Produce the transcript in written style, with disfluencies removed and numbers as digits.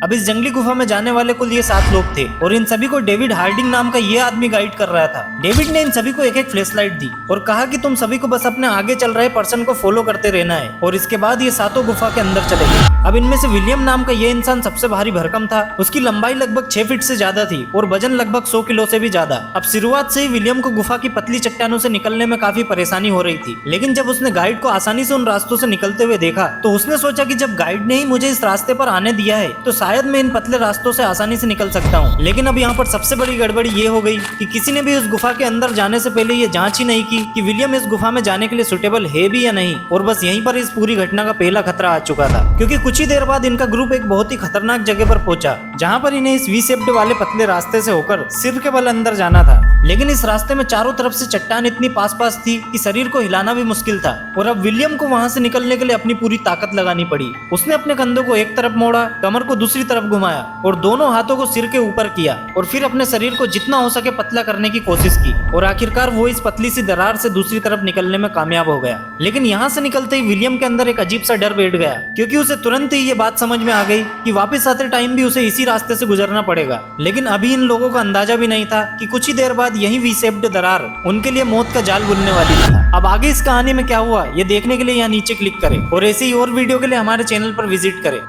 अब इस जंगली गुफा में जाने वाले कुल ये 7 लोग थे और इन सभी को डेविड हार्डिंग नाम का ये आदमी गाइड कर रहा था। डेविड ने इन सभी को एक एक फ्लैशलाइट दी और कहा कि तुम सभी को बस अपने आगे चल रहे पर्सन को फॉलो करते रहना है और इसके बाद ये सातों गुफा के अंदर चले गए। अब इनमें से विलियम नाम का ये इंसान सबसे भारी भरकम था। उसकी लंबाई लगभग 6 फीट से ज्यादा थी और वजन लगभग 100 किलो से भी ज्यादा। अब शुरुआत से ही विलियम को गुफा की पतली चट्टानों से निकलने में काफी परेशानी हो रही थी, लेकिन जब उसने गाइड को आसानी से उन रास्तों से निकलते हुए देखा तो उसने सोचा कि जब गाइड ने ही मुझे इस रास्ते पर आने दिया है तो शायद मैं इन पतले रास्तों से आसानी से निकल सकता हूँ। लेकिन अब यहाँ पर सबसे बड़ी गड़बड़ी ये हो गई कि किसी ने भी उस गुफा के अंदर जाने से पहले ये जांच ही नहीं की कि विलियम इस गुफा में जाने के लिए सुटेबल है भी या नहीं। और बस यहीं पर इस पूरी घटना का पहला खतरा आ चुका था, क्योंकि कुछ ही देर बाद इनका ग्रुप एक बहुत ही खतरनाक जगह पर पहुंचा जहाँ पर इन्हें इस वी शेप्ड वाले पतले रास्ते से होकर सिर के बल अंदर जाना था। लेकिन इस रास्ते में चारों तरफ से चट्टान इतनी पास पास थी कि शरीर को हिलाना भी मुश्किल था और अब विलियम को वहां से निकलने के लिए अपनी पूरी ताकत लगानी पड़ी। उसने अपने कंधों को एक तरफ मोड़ा, कमर को दूसरी तरफ घुमाया और दोनों हाथों को सिर के ऊपर किया और फिर अपने शरीर को जितना हो सके पतला करने की कोशिश की और आखिरकार वो इस पतली सी दरार से दूसरी तरफ निकलने में कामयाब हो गया। लेकिन यहाँ से निकलते ही विलियम के अंदर एक अजीब सा डर बैठ गया, क्योंकि उसे तुरंत ही ये बात समझ में आ गई कि वापस आते टाइम भी उसे इसी रास्ते से गुजरना पड़ेगा। लेकिन अभी इन लोगों को अंदाजा भी नहीं था कि कुछ ही देर बाद यही वी शेप्ड दरार उनके लिए मौत का जाल बुनने वाली थी। अब आगे इस कहानी में क्या हुआ ये देखने के लिए यहाँ नीचे क्लिक करें और ऐसे ही और वीडियो के लिए हमारे चैनल पर विजिट करें।